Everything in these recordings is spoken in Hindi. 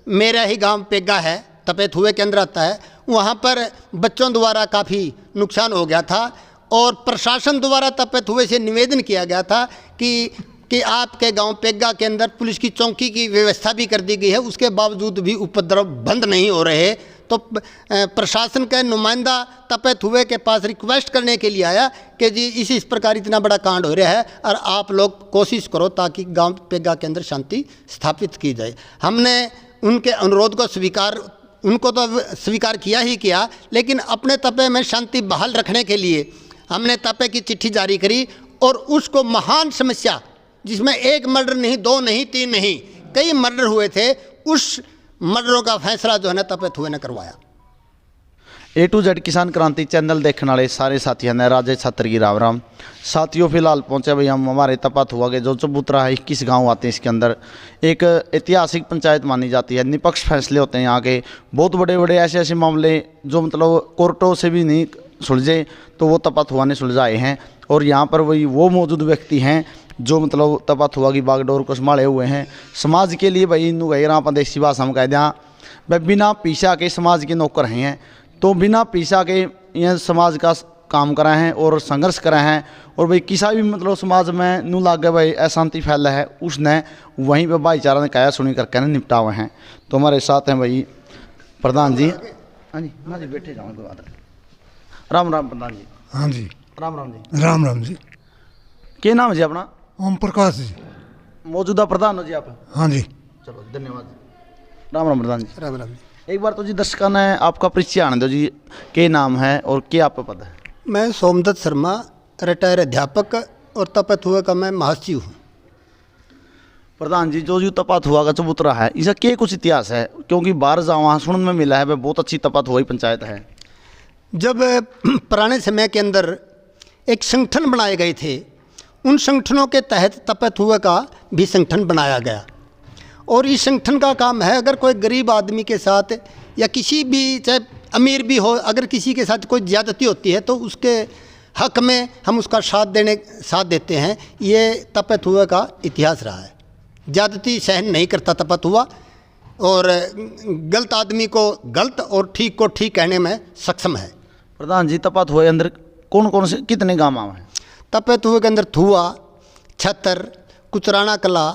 मेरा ही गांव पेग्गा है, तपेथुए के अंदर आता है। वहाँ पर बच्चों द्वारा काफ़ी नुकसान हो गया था और प्रशासन द्वारा तपेथुए से निवेदन किया गया था कि आपके गांव पेग्गा के अंदर पुलिस की चौकी की व्यवस्था भी कर दी गई है, उसके बावजूद भी उपद्रव बंद नहीं हो रहे। तो प्रशासन का नुमाइंदा तपेथुए के पास रिक्वेस्ट करने के लिए आया कि जी इस प्रकार इतना बड़ा कांड हो रहा है और आप लोग कोशिश करो ताकि गांव पेग्गा के अंदर शांति स्थापित की जाए। हमने उनके अनुरोध को उनको तो स्वीकार किया ही किया, लेकिन अपने तपे में शांति बहाल रखने के लिए हमने तपे की चिट्ठी जारी करी और उसको महान समस्या जिसमें एक मर्डर नहीं, दो नहीं, तीन नहीं, कई मर्डर हुए थे, उस मर्डरों का फैसला जो है ना तपेथुए ने करवाया। A to Z किसान क्रांति चैनल देखने वाले सारे साथियों ने राजेश छात्र की राम राम। साथियों फिलहाल पहुंचे भाई हम हमारे तपेथुआ के जो चबूतरा है 21 गांव आते हैं, इसके अंदर एक ऐतिहासिक पंचायत मानी जाती है। निष्पक्ष फैसले होते हैं यहाँ के, बहुत बड़े बड़े ऐसे ऐसे मामले जो मतलब कोर्टों से भी नहीं सुलझे तो वो तपेथुआ ने सुलझाए हैं। और यहाँ पर वही वो मौजूद व्यक्ति हैं जो मतलब तपेथुआ की बागडोर को संभाले हुए हैं। समाज के लिए भाई इनू गए आप देसी भाषा में कह दें भाई बिना पीछा के समाज के नौकर हैं, तो बिना पीछा के यह समाज का काम कराए हैं और संघर्ष कराए हैं। और भाई किसा भी मतलब समाज में नू लागे भाई अशांति फैला है, उसने वहीं पे भाईचारा ने कहा सुनी करके ना निपटा हुए हैं। तो हमारे साथ हैं भाई प्रधान जी। हाँ जी, हाँ जी, बैठे जाओ, कोई बात नहीं। राम राम प्रधान जी। हाँ जी, राम राम जी। राम राम जी। क्या नाम है जी अपना? ओम प्रकाश जी। मौजूदा प्रधान हो जी आप? हाँ जी। चलो धन्यवाद। राम राम प्रधान जी। राम राम। एक बार तो जी दर्शकों ने आपका परिचय आने दो जी, क्या नाम है और क्या आपका पद है? मैं सोमदत्त शर्मा, रिटायर अध्यापक और तपेथुए का मैं महासचिव हूँ। प्रधान जी, जो तपेथुआ का चबूतरा है इसका क्या कुछ इतिहास है? क्योंकि बाहर जाओ वहाँ सुनने में मिला है बहुत अच्छी तपेथुआ पंचायत है। जब पुराने समय के अंदर एक संगठन बनाए गए थे, उन संगठनों के तहत तपेथुए का भी संगठन बनाया गया। और इस संगठन का काम है, अगर कोई गरीब आदमी के साथ या किसी भी चाहे अमीर भी हो, अगर किसी के साथ कोई ज़्यादती होती है तो उसके हक में हम उसका साथ देते हैं। ये तपेथुए का इतिहास रहा है। ज़्यादती सहन नहीं करता तपेथुआ और गलत आदमी को गलत और ठीक को ठीक कहने में सक्षम है। प्रधान जी, तपेथुए के अंदर कौन कौन से कितने गाँव हैं? तपेथुए के अंदर थुआ, छतर, कुचराना कला,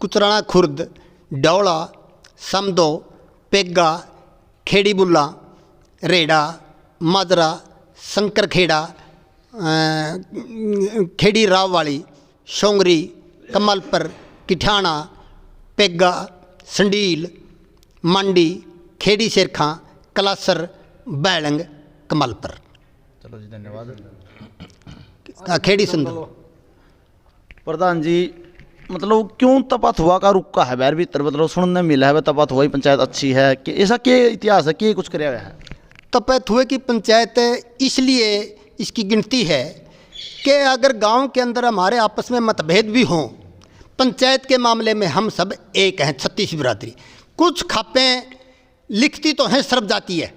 कुचराना खुर्द, डौला, समदो, पेग्गा, खेड़ी बुल्ला, रेड़ा, माजरा, शंकर खेड़ा, खेड़ी राववाली, शोंगरी, कमलपर, किठाना, पेग्गा, संडील, मंडी, खेड़ी शेरखा, कलासर, बैलंग, कमलपर। चलो जी धन्यवाद। खेड़ी सुंदर। प्रधान जी, मतलब क्यों तपेथुआ का रुका है बैर भीतर, मतलब सुनने मिला है तपेथुआ की पंचायत अच्छी है कि ऐसा क्या इतिहास है, क्या कुछ कराया गया है? तपेथुए की पंचायत इसलिए इसकी गिनती है कि अगर गांव के अंदर हमारे आपस में मतभेद भी हों, पंचायत के मामले में हम सब एक हैं, 36 बिरादरी। कुछ खापें लिखती तो हैं सर्व जाती है,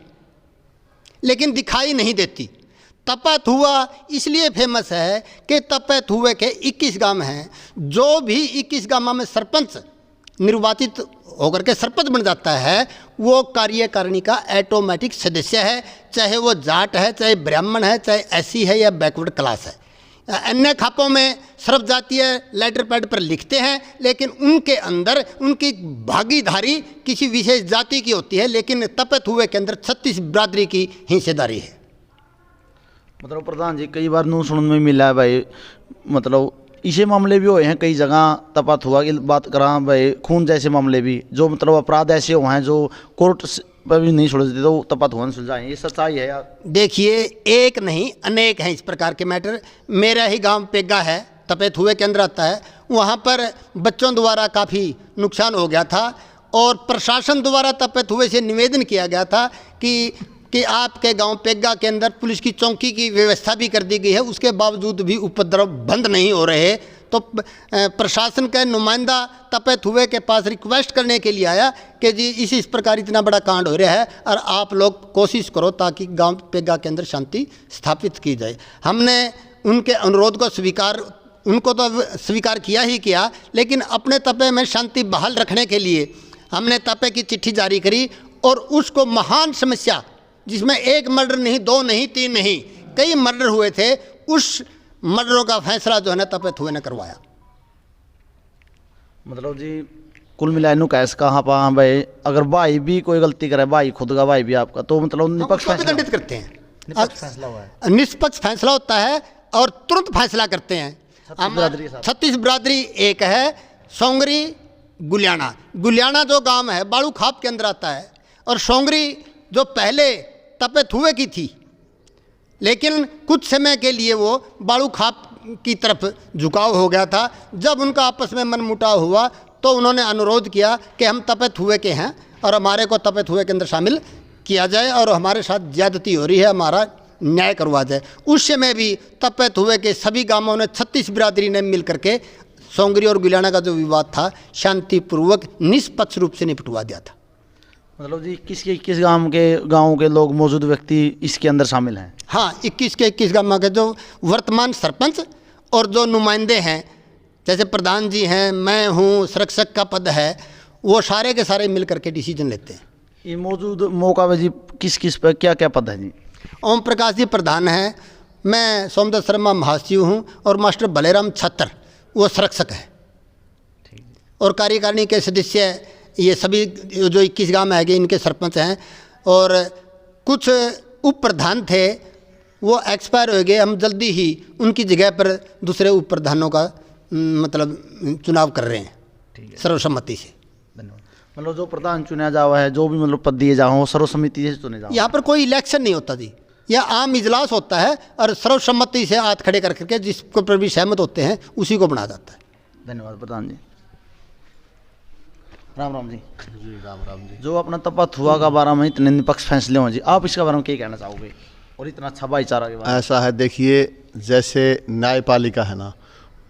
लेकिन दिखाई नहीं देती। तपेथुआ इसलिए फेमस है कि तपेथुए के 21 गांव हैं। जो भी 21 गांव में सरपंच निर्वाचित होकर के सरपंच बन जाता है, वो कार्यकारिणी का ऑटोमेटिक सदस्य है, चाहे वो जाट है, चाहे ब्राह्मण है, चाहे एससी है या बैकवर्ड क्लास है। अन्य खापों में सर्व जातीय लेटर पैड पर लिखते हैं, लेकिन उनके अंदर उनकी भागीदारी किसी विशेष जाति की होती है, लेकिन तपेथुए के अंदर 36 बिरादरी की हिस्सेदारी है। मतलब प्रधान जी, कई बार नू सुनने में मिला है भाई, मतलब इसे मामले भी हुए हैं कई जगह। तपेथुआ की बात करा भाई, खून जैसे मामले भी, जो मतलब अपराध ऐसे हुए हैं जो कोर्ट पर भी नहीं सुलझते तो तपेथुआ ने सुलझाए। ये सच्चाई है यार? देखिए, एक नहीं अनेक हैं इस प्रकार के मैटर। मेरा ही गांव पेग्गा है, तपेथुए के अंदर आता है। वहाँ पर बच्चों द्वारा काफ़ी नुकसान हो गया था और प्रशासन द्वारा तपेथुए से निवेदन किया गया था कि आपके गांव पेग्गा के अंदर पुलिस की चौकी की व्यवस्था भी कर दी गई है, उसके बावजूद भी उपद्रव बंद नहीं हो रहे। तो प्रशासन का नुमाइंदा तपेथुए के पास रिक्वेस्ट करने के लिए आया कि जी इस प्रकार इतना बड़ा कांड हो रहा है और आप लोग कोशिश करो ताकि गांव पेग्गा के अंदर शांति स्थापित की जाए। हमने उनके अनुरोध को उनको तो स्वीकार किया ही किया, लेकिन अपने तपे में शांति बहाल रखने के लिए हमने तपे की चिट्ठी जारी करी और उसको महान समस्या, जिसमें एक मर्डर नहीं, 2 नहीं, 3 नहीं, कई मर्डर हुए थे, उस मर्डरों का फैसला जो है ना तपे थुए ने करवाया। मतलब जी कुल मिलाए नु कैस कहाँ पा भाई, अगर भाई भी कोई गलती करे, भाई खुद का भाई भी आपका, तो मतलब निष्पक्ष फैसला दंडित करते हैं, निष्पक्ष फैसला हुआ है, निष्पक्ष फैसला होता है और तुरंत फैसला करते हैं। 36 बिरादरी एक है, सोंगरी गुलियाना। गुलियाना जो गांव है बाड़ू खाप के अंदर आता है, और सोंगरी जो पहले तपे थुए की थी, लेकिन कुछ समय के लिए वो बाड़ू खाप की तरफ झुकाव हो गया था। जब उनका आपस में मनमुटाव हुआ तो उन्होंने अनुरोध किया कि हम तपे थुए के हैं और हमारे को तपे थुए के अंदर शामिल किया जाए और हमारे साथ ज्यादती हो रही है, हमारा न्याय करवा जाए। उस समय भी तपे थुए के सभी गांवों ने 36 बिरादरी ने मिल करके सोंगरी और गुलियाना का जो विवाद था शांतिपूर्वक निष्पक्ष रूप से निपटवा दिया था। मतलब जी किस गाँव के लोग, मौजूद व्यक्ति इसके अंदर शामिल हैं? हाँ, 21 के 21 गांव के जो वर्तमान सरपंच और जो नुमाइंदे हैं, जैसे प्रधान जी हैं, मैं हूँ, संरक्षक का पद है, वो सारे के सारे मिल करके डिसीजन लेते हैं। ये मौजूद मौका में जी किस पर क्या क्या पद है जी? ओम प्रकाश जी प्रधान हैं, मैं सोमदत्त शर्मा महासचिव हूँ और मास्टर भलेराम छत्र वो संरक्षक है, और कार्यकारिणी के सदस्य ये सभी जो 21 गांव में आगे इनके सरपंच हैं, और कुछ उप प्रधान थे वो एक्सपायर हो गए। हम जल्दी ही उनकी जगह पर दूसरे उप प्रधानों का मतलब चुनाव कर रहे हैं सर्वसम्मति से। धन्यवाद। मतलब जो प्रधान चुना जावा है, जो भी मतलब पद दिए जाओ सर्वसम्मति से चुने जाओ। यहाँ पर कोई इलेक्शन नहीं होता जी, यह आम इजलास होता है और सर्वसम्मति से हाथ खड़े कर करके जिसको पर भी सहमत होते हैं उसी को बना जाता है। धन्यवाद प्रधान जी। राम राम जी। जी राम राम जी। जो अपना तपा थुआ का बारे में इतने निष्पक्ष फैसले हों जी, आप इसके बारे में क्या कहना चाहोगे, और इतना अच्छा भाईचारा के बारे में? ऐसा है, देखिए जैसे न्यायपालिका है ना,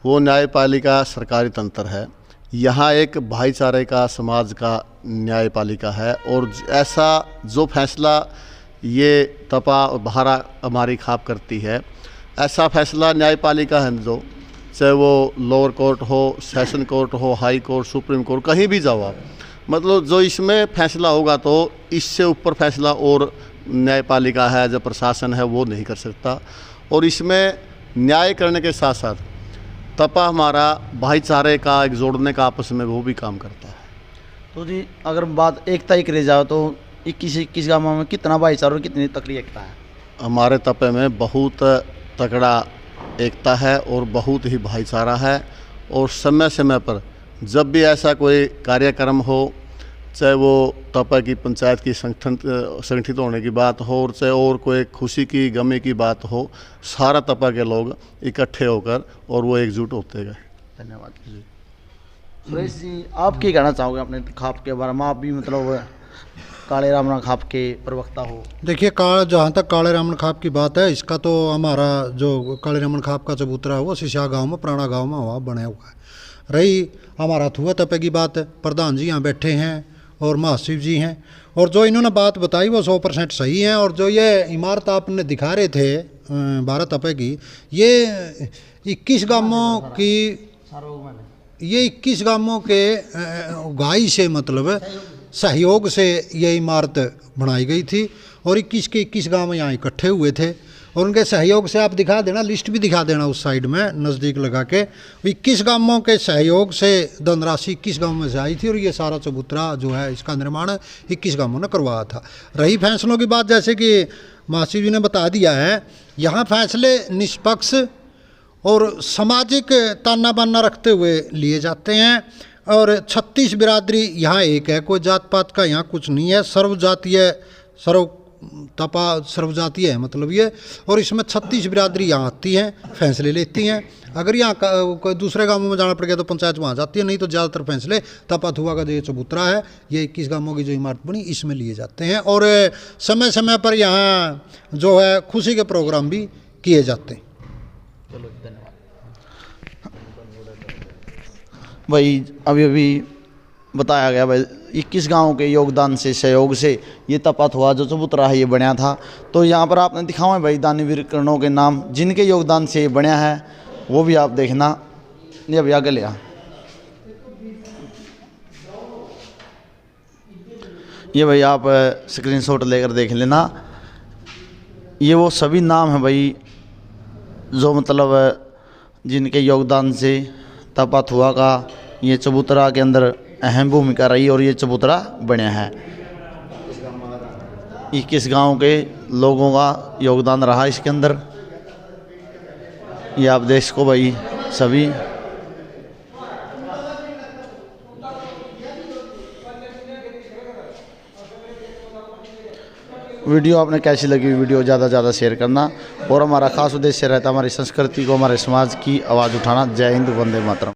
वो न्यायपालिका सरकारी तंत्र है, यहाँ एक भाईचारे का समाज का न्यायपालिका है, और ऐसा जो फैसला ये तपा और बहारा हमारी खाप करती है, ऐसा फैसला न्यायपालिका है जो, चाहे वो लोअर कोर्ट हो, सेशन कोर्ट हो, हाई कोर्ट, सुप्रीम कोर्ट, कहीं भी जाओ आप, मतलब जो इसमें फैसला होगा तो इससे ऊपर फैसला और न्यायपालिका है जो प्रशासन है वो नहीं कर सकता। और इसमें न्याय करने के साथ साथ तपा हमारा भाईचारे का एक जोड़ने का आपस में वो भी काम करता है। तो जी अगर बात एकता ही करी जाए तो 21 गाँव में कितना भाईचारा और कितनी तकड़ी एकता है? हमारे तपे में बहुत तगड़ा एकता है और बहुत ही भाईचारा है, और समय समय पर जब भी ऐसा कोई कार्यक्रम हो, चाहे वो तपा की पंचायत की संगठित होने की बात हो, और चाहे और कोई खुशी की गमी की बात हो, सारा तपा के लोग इकट्ठे होकर और वो एकजुट होते गए। धन्यवाद जी। सुरेश जी, आप क्या कहना चाहोगे अपने खाप के बारे में? आप भी मतलब काले रामन खाप के प्रवक्ता हो। देखिए, जहाँ तक काले रामन खाप की बात है, इसका तो हमारा जो काले रामन खाप का चबूतरा है वो सिशा गांव में, पुराना गांव में वहाँ बना हुआ है। रही हमारा थुआ तपे की बात, प्रधान जी यहाँ बैठे हैं और महासचिव जी हैं, और जो इन्होंने बात बताई वो 100% सही है। और जो ये इमारत आपने दिखा रहे थे 12 तपे की, ये 21 गांवों की, ये 21 गांवों के उगाई से मतलब सहयोग से ये इमारत बनाई गई थी, और 21 के 21 गांव यहाँ इकट्ठे हुए थे, और उनके सहयोग से आप दिखा देना, लिस्ट भी दिखा देना उस साइड में नज़दीक लगा के, 21 गांवों के सहयोग से धनराशि 21 गांव में से आई थी, और ये सारा चबूतरा जो है इसका निर्माण 21 गांवों ने करवाया था। रही फैसलों की बात, जैसे कि महासचिव जी ने बता दिया है, यहाँ फैसले निष्पक्ष और सामाजिक ताना बाना रखते हुए लिए जाते हैं, और 36 बिरादरी यहाँ एक है, कोई जात पात का यहाँ कुछ नहीं है, सर्वजातीय सर्वजातीय है मतलब ये, और इसमें 36 बिरादरी यहाँ आती हैं, फैसले लेती हैं। अगर यहाँ कोई दूसरे गांवों में जाना पड़ गया तो पंचायत वहाँ जाती है, नहीं तो ज़्यादातर फैसले तपा थुआ का जो ये चबूतरा है, ये 21 गांवों की जो इमारत बनी इसमें लिए जाते हैं, और समय समय पर यहाँ जो है खुशी के प्रोग्राम भी किए जाते हैं। चलो धन्यवाद भाई। अभी बताया गया भाई 21 गाँव के योगदान से, सहयोग से ये तपा थुआ जो चबूतरा है ये बनया था। तो यहाँ पर आपने दिखावा है भाई दानवीर कर्णों के नाम, जिनके योगदान से ये बनया है, वो भी आप देखना। ये अभी आगे लिया ये भाई आप स्क्रीनशॉट लेकर देख लेना। ये वो सभी नाम हैं भाई जो मतलब जिनके योगदान से तपाथुआ का ये चबूतरा के अंदर अहम भूमिका रही और ये चबूतरा बना है। 21 गांव के लोगों का योगदान रहा इसके अंदर। ये आप देख सको भाई सभी। वीडियो आपने कैसी लगी, वीडियो ज़्यादा से ज़्यादा शेयर करना और हमारा खास उद्देश्य रहता है हमारी संस्कृति को, हमारे समाज की आवाज़ उठाना। जय हिंद, वंदे मातरम।